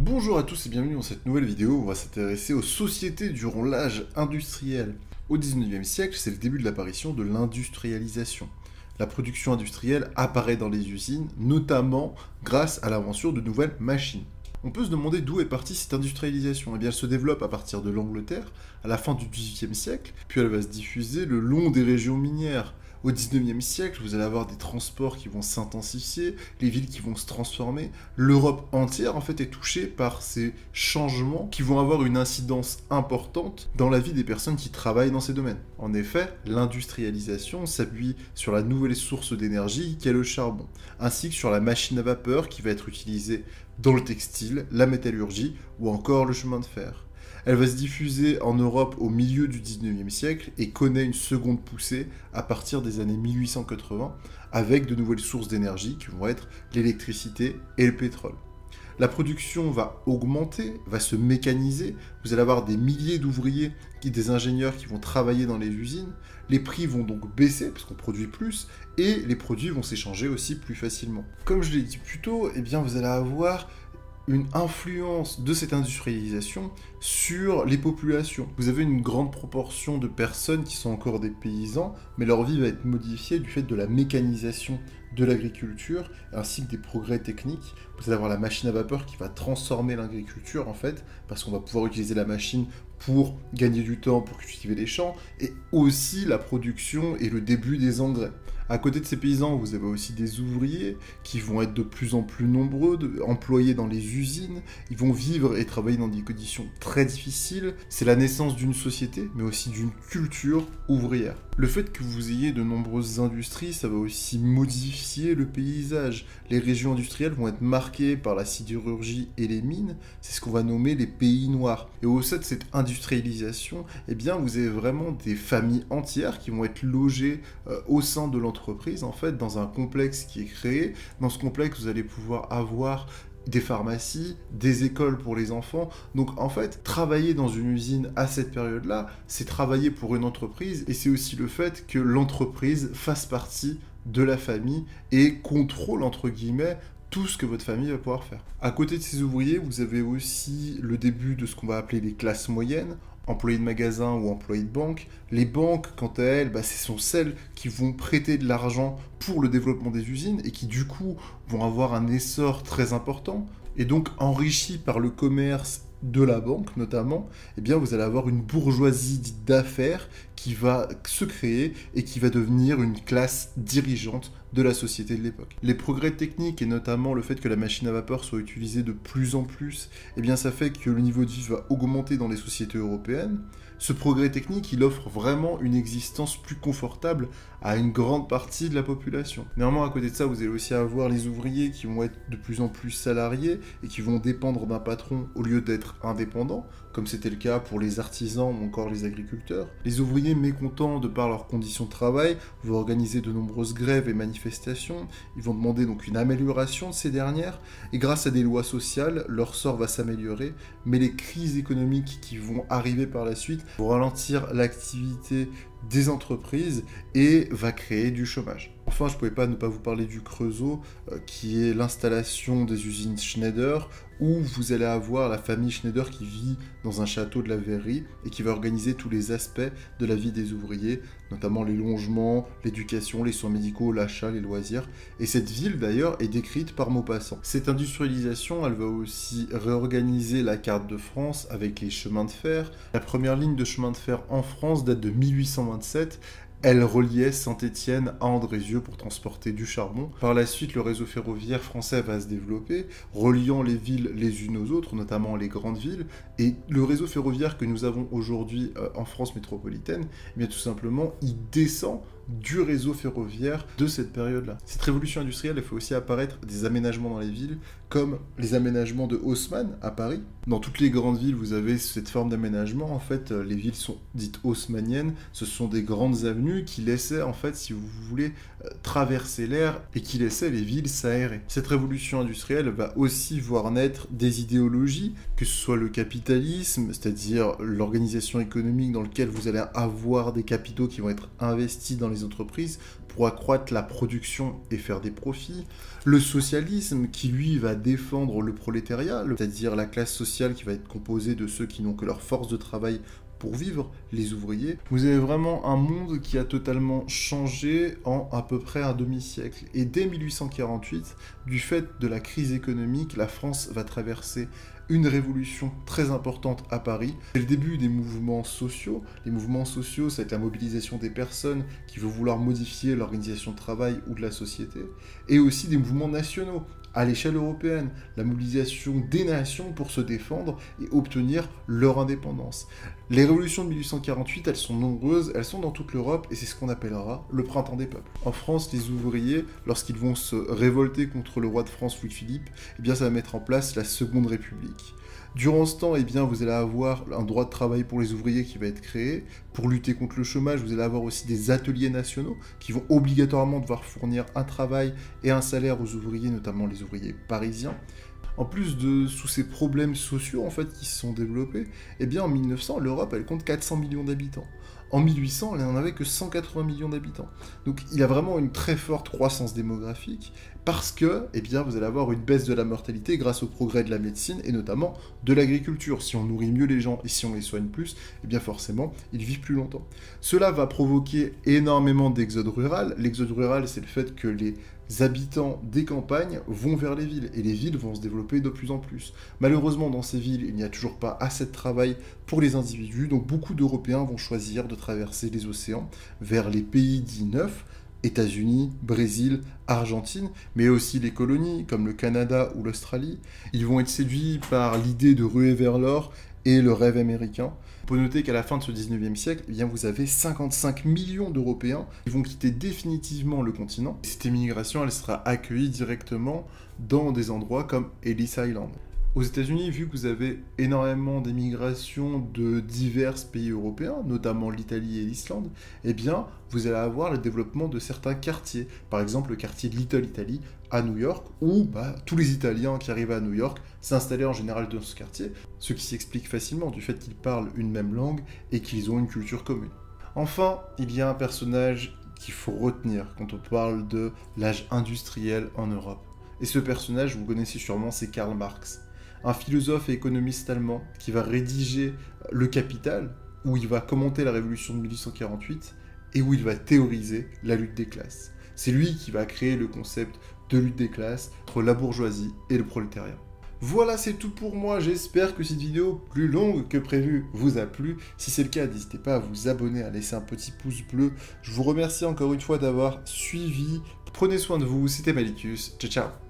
Bonjour à tous et bienvenue dans cette nouvelle vidéo où on va s'intéresser aux sociétés durant l'âge industriel. Au 19e siècle, c'est le début de l'apparition de l'industrialisation. La production industrielle apparaît dans les usines, notamment grâce à l'invention de nouvelles machines. On peut se demander d'où est partie cette industrialisation. Eh bien, elle se développe à partir de l'Angleterre, à la fin du XVIIIe siècle, puis elle va se diffuser le long des régions minières. Au 19e siècle, vous allez avoir des transports qui vont s'intensifier, les villes qui vont se transformer. L'Europe entière, en fait, est touchée par ces changements qui vont avoir une incidence importante dans la vie des personnes qui travaillent dans ces domaines. En effet, l'industrialisation s'appuie sur la nouvelle source d'énergie qu'est le charbon, ainsi que sur la machine à vapeur qui va être utilisée dans le textile, la métallurgie ou encore le chemin de fer. Elle va se diffuser en Europe au milieu du 19e siècle et connaît une seconde poussée à partir des années 1880 avec de nouvelles sources d'énergie qui vont être l'électricité et le pétrole. La production va augmenter, va se mécaniser, vous allez avoir des milliers d'ouvriers, des ingénieurs qui vont travailler dans les usines, les prix vont donc baisser parce qu'on produit plus et les produits vont s'échanger aussi plus facilement. Comme je l'ai dit plus tôt, eh bien vous allez avoir une influence de cette industrialisation sur les populations. Vous avez une grande proportion de personnes qui sont encore des paysans, mais leur vie va être modifiée du fait de la mécanisation de l'agriculture, ainsi que des progrès techniques. Vous allez avoir la machine à vapeur qui va transformer l'agriculture, en fait, parce qu'on va pouvoir utiliser la machine pour gagner du temps, pour cultiver les champs, et aussi la production et le début des engrais. À côté de ces paysans, vous avez aussi des ouvriers qui vont être de plus en plus nombreux, employés dans les usines. Ils vont vivre et travailler dans des conditions très difficiles. C'est la naissance d'une société, mais aussi d'une culture ouvrière. Le fait que vous ayez de nombreuses industries, ça va aussi modifier le paysage. Les régions industrielles vont être marquées par la sidérurgie et les mines. C'est ce qu'on va nommer les pays noirs. Et au sein de cette industrialisation, eh bien, vous avez vraiment des familles entières qui vont être logées au sein de l'entreprise, en fait, dans un complexe qui est créé. Dans ce complexe, vous allez pouvoir avoir des pharmacies, des écoles pour les enfants. Donc en fait, travailler dans une usine à cette période-là, c'est travailler pour une entreprise et c'est aussi le fait que l'entreprise fasse partie de la famille et contrôle, entre guillemets, tout ce que votre famille va pouvoir faire. À côté de ces ouvriers, vous avez aussi le début de ce qu'on va appeler les classes moyennes, employés de magasin ou employés de banque. Les banques, quant à elles, ce sont celles qui vont prêter de l'argent pour le développement des usines et qui du coup vont avoir un essor très important. Et donc enrichis par le commerce de la banque notamment, eh bien vous allez avoir une bourgeoisie dite d'affaires qui va se créer et qui va devenir une classe dirigeante de la société de l'époque. Les progrès techniques et notamment le fait que la machine à vapeur soit utilisée de plus en plus, eh bien ça fait que le niveau de vie va augmenter dans les sociétés européennes. Ce progrès technique, il offre vraiment une existence plus confortable à une grande partie de la population. Néanmoins, à côté de ça, vous allez aussi avoir les ouvriers qui vont être de plus en plus salariés et qui vont dépendre d'un patron au lieu d'être indépendants, comme c'était le cas pour les artisans ou encore les agriculteurs. Les ouvriers mécontents de par leurs conditions de travail vont organiser de nombreuses grèves et manifestations. Ils vont demander donc une amélioration de ces dernières et grâce à des lois sociales, leur sort va s'améliorer, mais les crises économiques qui vont arriver par la suite vont ralentir l'activité des entreprises et va créer du chômage. Enfin, je ne pouvais pas ne pas vous parler du Creusot, qui est l'installation des usines Schneider, où vous allez avoir la famille Schneider qui vit dans un château de la Verrerie et qui va organiser tous les aspects de la vie des ouvriers, notamment les logements, l'éducation, les soins médicaux, l'achat, les loisirs. Et cette ville, d'ailleurs, est décrite par Maupassant. Cette industrialisation, elle va aussi réorganiser la carte de France avec les chemins de fer. La première ligne de chemin de fer en France date de 1827. Elle reliait Saint-Étienne à Andrézieux pour transporter du charbon. Par la suite, le réseau ferroviaire français va se développer, reliant les villes les unes aux autres, notamment les grandes villes. Et le réseau ferroviaire que nous avons aujourd'hui en France métropolitaine, eh bien tout simplement, il descend du réseau ferroviaire de cette période-là. Cette révolution industrielle, elle fait aussi apparaître des aménagements dans les villes, comme les aménagements de Haussmann à Paris. Dans toutes les grandes villes, vous avez cette forme d'aménagement. En fait, les villes sont dites haussmanniennes. Ce sont des grandes avenues qui laissaient, en fait, si vous voulez, traverser l'air et qui laissaient les villes s'aérer. Cette révolution industrielle va aussi voir naître des idéologies, que ce soit le capitalisme, c'est-à-dire l'organisation économique dans laquelle vous allez avoir des capitaux qui vont être investis dans les entreprises pour accroître la production et faire des profits. Le socialisme qui, lui, va défendre le prolétariat, c'est-à-dire la classe sociale qui va être composée de ceux qui n'ont que leur force de travail pour vivre, les ouvriers. Vous avez vraiment un monde qui a totalement changé en à peu près un demi-siècle. Et dès 1848, du fait de la crise économique, la France va traverser une révolution très importante à Paris. C'est le début des mouvements sociaux. Les mouvements sociaux, c'est la mobilisation des personnes qui vont vouloir modifier l'organisation de travail ou de la société. Et aussi des mouvements nationaux à l'échelle européenne, la mobilisation des nations pour se défendre et obtenir leur indépendance. Les révolutions de 1848, elles sont nombreuses, elles sont dans toute l'Europe et c'est ce qu'on appellera le printemps des peuples. En France, les ouvriers, lorsqu'ils vont se révolter contre le roi de France Louis-Philippe, eh bien ça va mettre en place la Seconde République. Durant ce temps, eh bien, vous allez avoir un droit de travail pour les ouvriers qui va être créé. Pour lutter contre le chômage, vous allez avoir aussi des ateliers nationaux qui vont obligatoirement devoir fournir un travail et un salaire aux ouvriers, notamment les ouvriers parisiens. En plus de tous ces problèmes sociaux en fait qui se sont développés, eh bien en 1900, l'Europe elle compte 400 millions d'habitants. En 1800, elle n'en avait que 180 millions d'habitants. Donc il y a vraiment une très forte croissance démographique parce que, eh bien, vous allez avoir une baisse de la mortalité grâce au progrès de la médecine et notamment de l'agriculture. Si on nourrit mieux les gens et si on les soigne plus, eh bien forcément, ils vivent plus longtemps. Cela va provoquer énormément d'exode rural. L'exode rural, c'est le fait que les habitants des campagnes vont vers les villes et les villes vont se développer de plus en plus. Malheureusement, dans ces villes, il n'y a toujours pas assez de travail pour les individus, donc beaucoup d'Européens vont choisir de traverser les océans vers les pays dits neufs, États-Unis, Brésil, Argentine, mais aussi les colonies comme le Canada ou l'Australie. Ils vont être séduits par l'idée de ruer vers l'or et le rêve américain. On peut noter qu'à la fin de ce 19e siècle, eh bien, vous avez 55 millions d'Européens qui vont quitter définitivement le continent. Cette émigration, elle sera accueillie directement dans des endroits comme Ellis Island. Aux États-Unis, vu que vous avez énormément d'émigration de divers pays européens, notamment l'Italie et l'Islande, eh bien, vous allez avoir le développement de certains quartiers. Par exemple, le quartier de Little Italy à New York, où tous les Italiens qui arrivent à New York s'installaient en général dans ce quartier, ce qui s'explique facilement du fait qu'ils parlent une même langue et qu'ils ont une culture commune. Enfin, il y a un personnage qu'il faut retenir quand on parle de l'âge industriel en Europe. Et ce personnage, vous connaissez sûrement, c'est Karl Marx. Un philosophe et économiste allemand qui va rédiger Le Capital, où il va commenter la révolution de 1848 et où il va théoriser la lutte des classes. C'est lui qui va créer le concept de lutte des classes entre la bourgeoisie et le prolétariat. Voilà, c'est tout pour moi. J'espère que cette vidéo, plus longue que prévu, vous a plu. Si c'est le cas, n'hésitez pas à vous abonner, à laisser un petit pouce bleu. Je vous remercie encore une fois d'avoir suivi. Prenez soin de vous, c'était Malicus. Ciao, ciao.